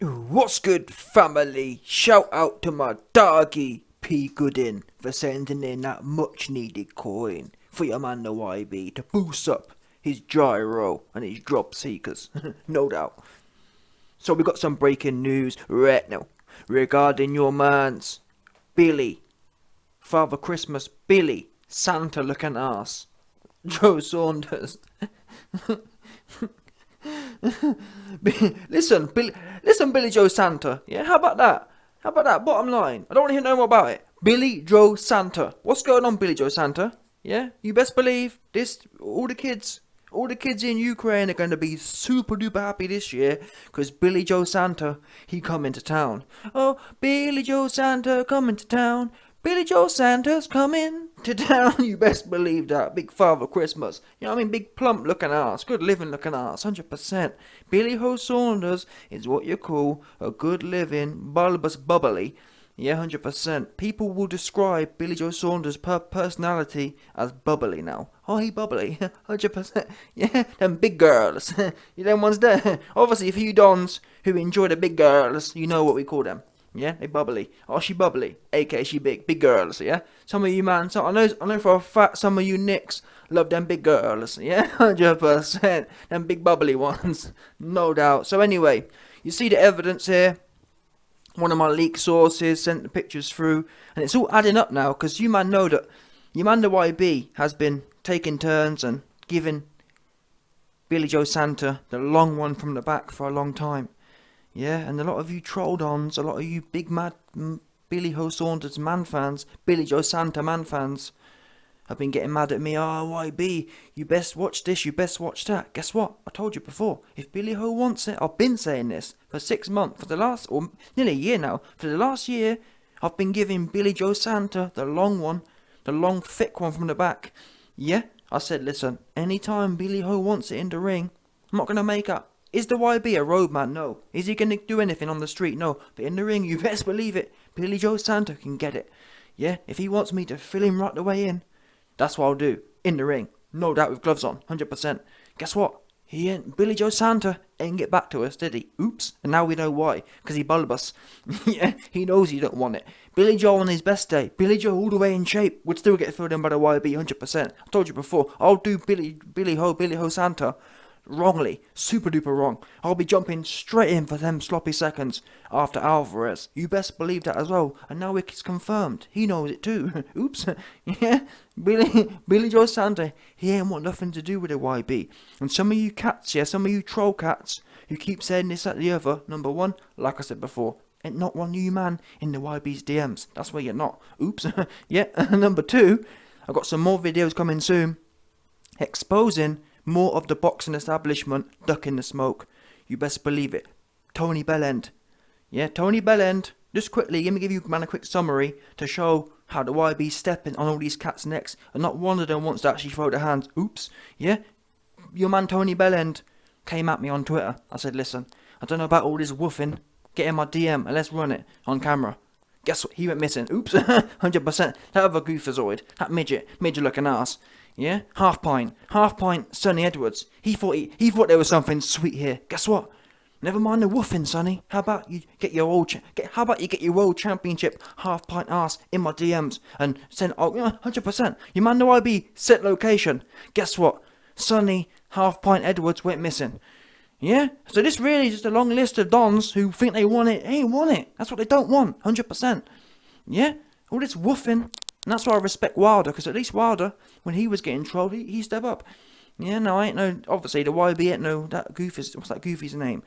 What's good, family? Shout out to my doggy P. Goodin for sending in that much needed coin for your man the YB to boost up his gyro and his drop seekers, no doubt. So we got some breaking news right now regarding your man's Billy, Father Christmas Billy, Santa looking ass, Joe Saunders. Listen, Billy Joe Santa. Yeah, how about that? How about that? Bottom line, I don't want to hear no more about it. Billy Joe Santa. What's going on, Billy Joe Santa? Yeah, you best believe this. All the kids in Ukraine are going to be super duper happy this year because Billy Joe Santa, he coming to town. Oh, Billy Joe Santa coming to town. Billy Joe Santa's coming to town. You best believe that. Big Father Christmas. You know what I mean? Big plump looking ass. Good living looking ass. 100%. Billy Ho Saunders is what you call a good living, bulbous bubbly. Yeah, 100%. People will describe Billy Joe Saunders' personality as bubbly now. Oh, he bubbly. 100%. Yeah, them big girls. You them ones there. Obviously, for you dons who enjoy the big girls, you know what we call them. Yeah, they bubbly. Oh, she bubbly. AK, she big. Big girls, yeah? Some of you, man, I know for a fact some of you nicks love them big girls, yeah? 100%. Them big bubbly ones. No doubt. So anyway, you see the evidence here. One of my leak sources sent the pictures through, and it's all adding up now, because you man know that you man the YB has been taking turns and giving Billy Joe Santa the long one from the back for a long time. Yeah, and a lot of you troll-dons, a lot of you big mad Billy Ho Saunders man fans, Billy Joe Santa man fans, have been getting mad at me. Oh, YB, you best watch this, you best watch that. Guess what? I told you before. If Billy Ho wants it, I've been saying this for 6 months, for the last, or nearly a year now. For the last year, I've been giving Billy Joe Santa the long one, the long thick one from the back. Yeah, I said, listen, anytime Billy Ho wants it in the ring, I'm not going to make up. Is the YB a roadman? No. Is he going to do anything on the street? No. But in the ring, you best believe it. Billy Joe Santa can get it. Yeah, if he wants me to fill him right the way in, that's what I'll do. In the ring. No doubt with gloves on. 100%. Guess what? Billy Joe Santa ain't get back to us, did he? Oops. And now we know why. Because he bulb us. Yeah, he knows you don't want it. Billy Joe on his best day. Billy Joe all the way in shape. Would still get filled in by the YB 100%. I told you before. I'll do Billy Ho Santa wrongly, super duper wrong. I'll be jumping straight in for them sloppy seconds after Alvarez. You best believe that as well. And now it's confirmed. He knows it too. Oops. Yeah, Billy Joe Santa, he ain't want nothing to do with the YB. And some of you cats, yeah, some of you troll cats who keep saying this, that, the other. Number one, like I said before, ain't not one new man in the YB's DMs. That's where you're not. Oops. Yeah. Number two, I've got some more videos coming soon exposing more of the boxing establishment ducking the smoke. You best believe it. Tony Bellend. Yeah, Tony Bellend. Just quickly, let me give you man a quick summary to show how the YB's stepping on all these cats' necks, and not one of them wants to actually throw their hands. Oops. Yeah? Your man Tony Bellend came at me on Twitter. I said, listen, I don't know about all this woofing. Get in my DM and let's run it on camera. Guess what? He went missing. Oops. 100%. That other goofazoid. That midget looking ass. Yeah, half pint, Sonny Edwards. He thought there was something sweet here. Guess what? Never mind the woofing, Sonny. How about you get your world championship half pint ass in my DMs and send 100%. Your man know I be set location. Guess what? Sonny half pint Edwards went missing. Yeah, so this really is just a long list of dons who think they want it. They ain't want it. That's what they don't want. 100%. Yeah, all this woofing. And that's why I respect Wilder, because at least Wilder, when he was getting trolled, he stepped up. Yeah, no, I ain't no, obviously the YB ain't no, that goof is, what's that goofy's name?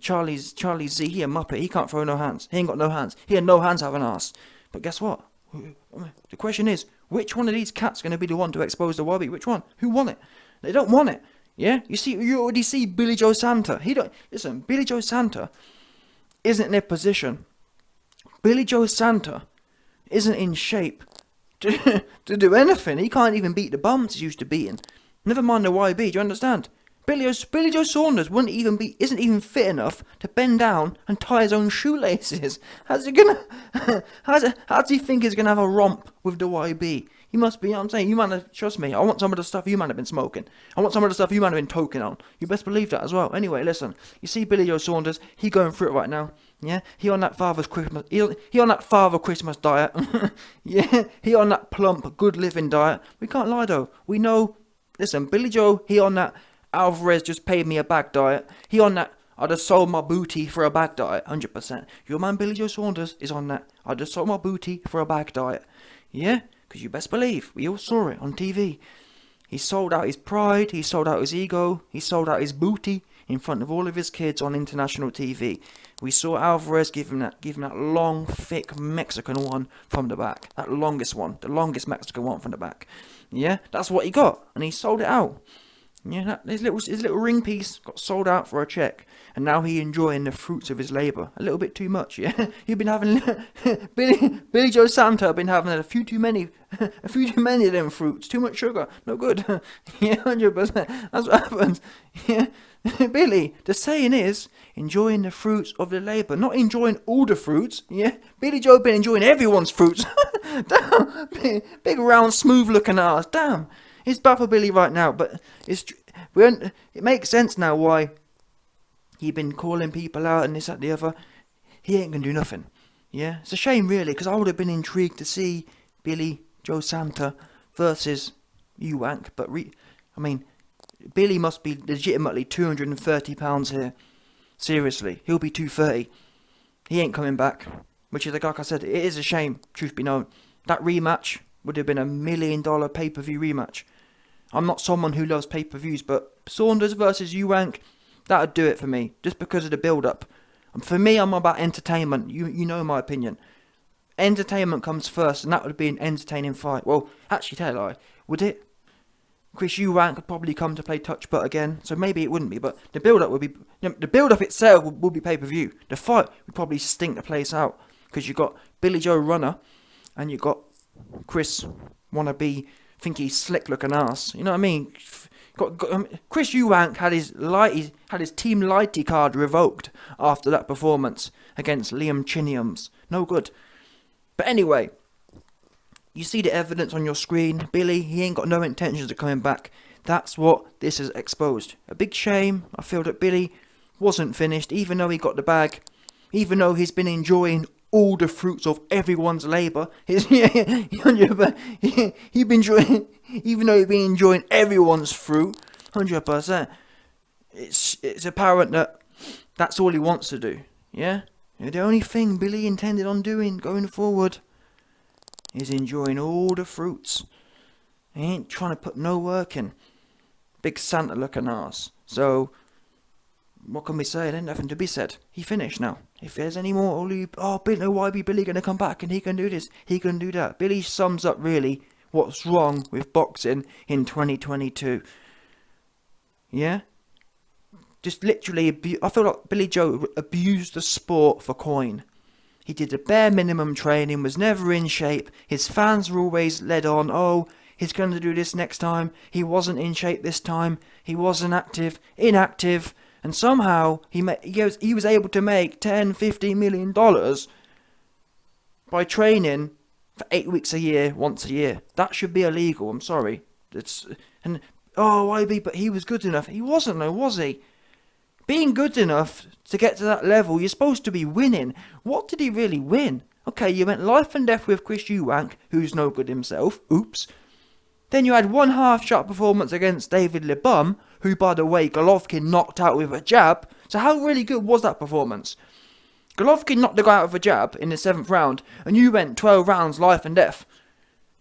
Charlie Z, he a muppet, he can't throw no hands. He ain't got no hands. He had no hands, have an ass. But guess what? The question is, which one of these cats going to be the one to expose the YB? Which one? Who want it? They don't want it. Yeah, you already see Billy Joe Santa. Listen, Billy Joe Santa isn't in a position. Billy Joe Santa isn't in shape to do anything. He can't even beat the bums he's used to beating. Never mind the YB, do you understand? Billy Joe Saunders isn't even fit enough to bend down and tie his own shoelaces. How does he think he's gonna have a romp with the YB? You must be, you know what I'm saying? You might have, trust me, I want some of the stuff you might have been smoking. I want some of the stuff you might have been toking on. You best believe that as well. Anyway, listen, you see Billy Joe Saunders, he going through it right now. Yeah, he on that Father's Christmas, he on that Father Christmas diet. Yeah, he on that plump, good living diet. We can't lie though. We know, listen, Billy Joe, he on that Alvarez just paid me a bag diet. He on that I just sold my booty for a bag diet, 100%. Your man Billy Joe Saunders is on that. I just sold my booty for a bag diet. Yeah, because you best believe, we all saw it on TV. He sold out his pride, he sold out his ego, he sold out his booty in front of all of his kids on international TV. We saw Alvarez give him that long, thick Mexican one from the back. That longest one, the longest Mexican one from the back. Yeah, that's what he got, and he sold it out. Yeah, his little ring piece got sold out for a check, and now he enjoying the fruits of his labour. A little bit too much, yeah. You've been having Billy Joe Santa been having a few too many of them fruits. Too much sugar, no good. Yeah, 100%. That's what happens. Yeah, Billy. The saying is enjoying the fruits of the labour, not enjoying all the fruits. Yeah, Billy Joe been enjoying everyone's fruits. Damn, big round, smooth looking ass. Damn. It's bad for Billy right now, but it makes sense now why he been calling people out and this, that, the other. He ain't gonna do nothing. Yeah, it's a shame really, because I would have been intrigued to see Billy Joe Santa versus Eubank, but Billy must be legitimately 230 pounds here. Seriously, he'll be 230. He ain't coming back, which is, like I said, it is a shame. Truth be known, that rematch would have been $1 million pay-per-view rematch. I'm not someone who loves pay-per-views, but Saunders versus Eubank, that would do it for me, just because of the build-up. And for me, I'm about entertainment. You know my opinion. Entertainment comes first, and that would be an entertaining fight. Well, actually, tell a lie, would it? Chris Eubank could probably come to play touch butt again, so maybe it wouldn't be. But the build-up would be, the build-up itself would be pay-per-view. The fight would probably stink the place out, because you got Billy Joe Runner, and you got Chris wannabe, think he's slick looking ass. You know what I mean? Chris Eubank had his Team Lighty card revoked after that performance against Liam Chiniums. No good. But anyway, you see the evidence on your screen. Billy, he ain't got no intentions of coming back. That's what this has exposed. A big shame. I feel that Billy wasn't finished, even though he got the bag, even though he's been enjoying all the fruits of everyone's labour. He's been enjoying, even though he's been enjoying everyone's fruit, 100%. It's apparent that that's all he wants to do. Yeah, the only thing Billy intended on doing going forward is enjoying all the fruits. He ain't trying to put no work in. Big Santa looking ass. So what can we say? There's nothing to be said. He finished now. If there's any more, why be Billy going to come back and he can do this, he can do that. Billy sums up really what's wrong with boxing in 2022. Yeah? Just literally, I feel like Billy Joe abused the sport for coin. He did the bare minimum training, was never in shape. His fans were always led on, he's going to do this next time. He wasn't in shape this time. He wasn't inactive. And somehow he was able to make $10-15 million by training for 8 weeks a year, once a year. That should be illegal. I'm sorry. But he was good enough. He wasn't, though, was he? Being good enough to get to that level, you're supposed to be winning. What did he really win? Okay, you went life and death with Chris Eubank, who's no good himself. Oops. Then you had one half-shot performance against David LeBum, who, by the way, Golovkin knocked out with a jab. So how really good was that performance? Golovkin knocked the guy out with a jab in the 7th round, and you went 12 rounds life and death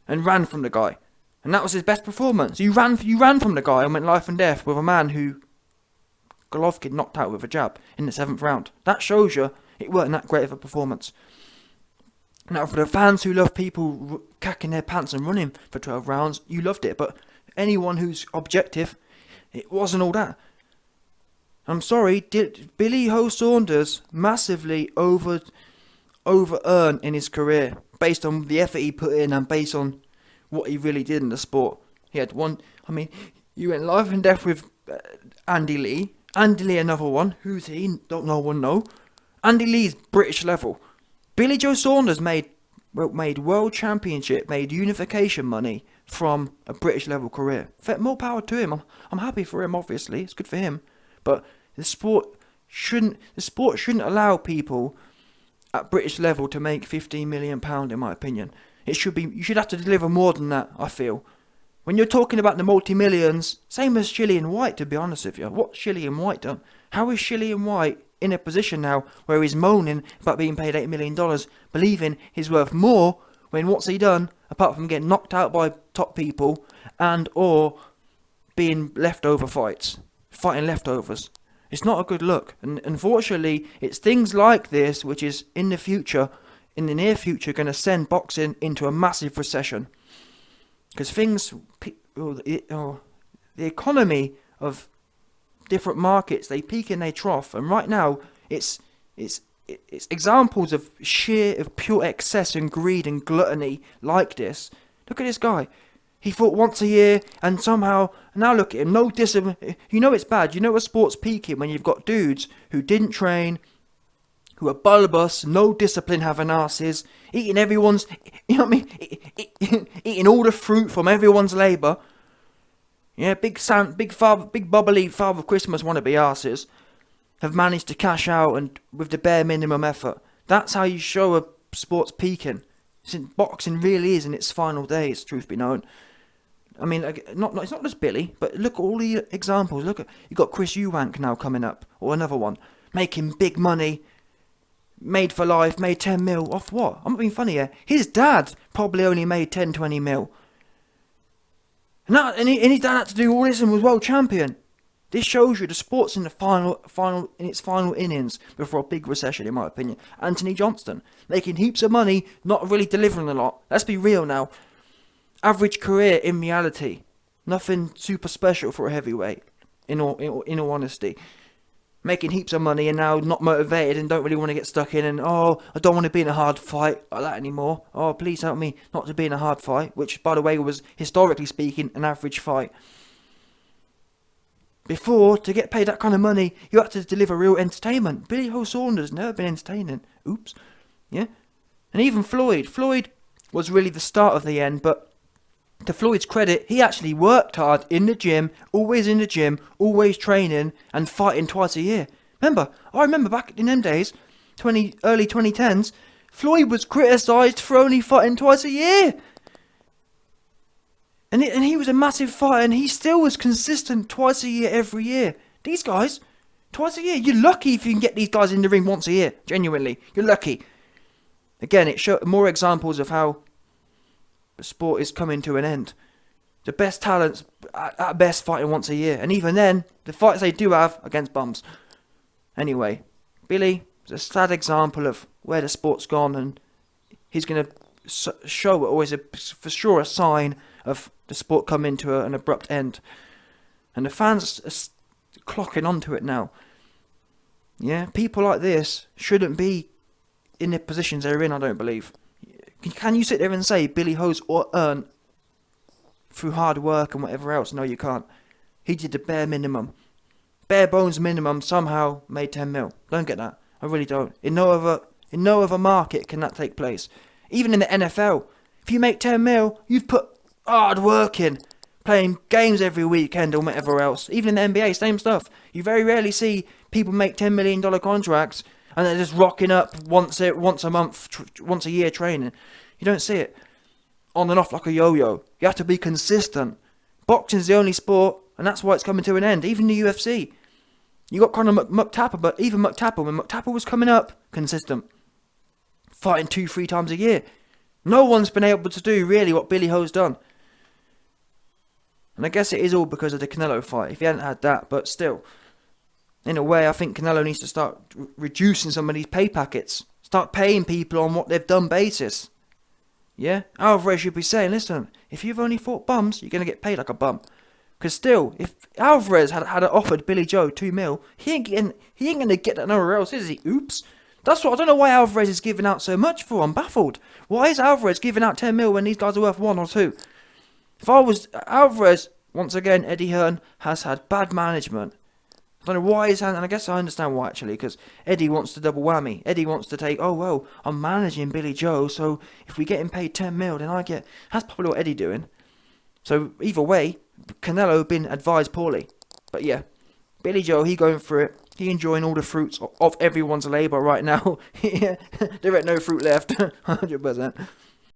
and ran from the guy. And that was his best performance. You ran from the guy and went life and death with a man who Golovkin knocked out with a jab in the 7th round. That shows you it weren't that great of a performance. Now, for the fans who love people cacking their pants and running for 12 rounds, you loved it. But anyone who's objective, it wasn't all that. I'm sorry, did Billy Joe Saunders massively over-earn in his career based on the effort he put in and based on what he really did in the sport? He had you went life and death with Andy Lee. Andy Lee, another one. Who's he? Don't no one know. Andy Lee's British level. Billy Joe Saunders made made world championship, made unification money from a British level career. More power to him. I'm happy for him. Obviously, it's good for him. But the sport shouldn't allow people at British level to make £15 million. In my opinion, you should have to deliver more than that. I feel. When you're talking about the multi-millions, same as Shillian White, to be honest with you. What's Shillian White done? How is Shillian White in a position now where he's moaning about being paid $8 million, believing he's worth more, when what's he done, apart from getting knocked out by top people and or being leftover fighting leftovers? It's not a good look. And unfortunately, it's things like this which is in the near future, going to send boxing into a massive recession. Because the economy of different markets, they peak and they trough, and right now it's examples of pure excess and greed and gluttony like this. Look at this guy. He fought once a year, and somehow now look at him. No discipline. You know it's bad. You know a sport's peaking when you've got dudes who didn't train, who are bulbous, no discipline, having asses, eating everyone's, you know what I mean, eating all the fruit from everyone's labour. Yeah, big bubbly Father Christmas wannabe asses have managed to cash out and with the bare minimum effort. That's how you show a sport's peaking. Since boxing really is in its final days, truth be known. I mean, it's not just Billy, but look at all the examples. Look at, you got Chris Eubank now coming up, or another one, making big money. Made for life, made 10 mil off what? I'm not being funny here. His dad probably only made 10, 20 mil. And his dad had to do all this and was world champion. This shows you the sport's in its final innings before a big recession, in my opinion. Anthony Johnston, making heaps of money, not really delivering a lot. Let's be real now. Average career in reality. Nothing super special for a heavyweight, in all honesty. Making heaps of money and now not motivated and don't really want to get stuck in and, I don't want to be in a hard fight like that anymore. Oh, please help me not to be in a hard fight, which, by the way, was, historically speaking, an average fight. Before, to get paid that kind of money, you had to deliver real entertainment. Billy Ho Saunders never been entertaining. Oops. Yeah? And even Floyd. Floyd was really the start of the end, but to Floyd's credit, he actually worked hard in the gym, always training and fighting twice a year. I remember back in them days, early 2010s, Floyd was criticised for only fighting twice a year. And he was a massive fighter, and he still was consistent twice a year, every year. These guys, twice a year. You're lucky if you can get these guys in the ring once a year. Genuinely, you're lucky. Again, it showed more examples of how the sport is coming to an end. The best talents, at best, fighting once a year. And even then, the fights they do have against bums. Anyway, Billy is a sad example of where the sport's gone, and he's going to show always for sure a sign of the sport coming to an abrupt end. And the fans are clocking onto it now. Yeah, people like this shouldn't be in the positions they're in, I don't believe. Can you sit there and say Billy Ho's earned through hard work and whatever else? No, you can't. He did the bare minimum. Bare bones minimum, somehow made 10 mil. Don't get that. I really don't. In no other market can that take place. Even in the NFL, if you make 10 mil, you've put hard work in. Playing games every weekend or whatever else. Even in the NBA, same stuff. You very rarely see people make $10 million contracts and they're just rocking up once a month, once a year training. You don't see it. On and off like a yo-yo. You have to be consistent. Boxing's the only sport, and that's why it's coming to an end. Even the UFC. You got Conor McTapper, but even McTapper, when McTapper was coming up, consistent. Fighting 2-3 times a year. No one's been able to do really what Billy Ho's done. And I guess it is all because of the Canelo fight. If he hadn't had that, but still. In a way, I think Canelo needs to start reducing some of these pay packets. Start paying people on what they've done basis. Yeah? Alvarez should be saying, listen, if you've only fought bums, you're going to get paid like a bum. Because still, if Alvarez had offered Billy Joe 2 mil, he ain't going to get that nowhere else, is he? Oops. That's what I don't know why Alvarez is giving out so much for. I'm baffled. Why is Alvarez giving out 10 mil when these guys are worth 1 or 2? If I was Alvarez, once again, Eddie Hearn has had bad management. I don't know why he's and I guess I understand why actually, because Eddie wants to double whammy. Eddie wants to take, oh well, I'm managing Billy Joe, so if we get him paid 10 mil, then I get. That's probably what Eddie doing. So either way, Canelo been advised poorly. But yeah, Billy Joe, he going for it. He enjoying all the fruits of everyone's labour right now. Yeah, there ain't no fruit left. 100%.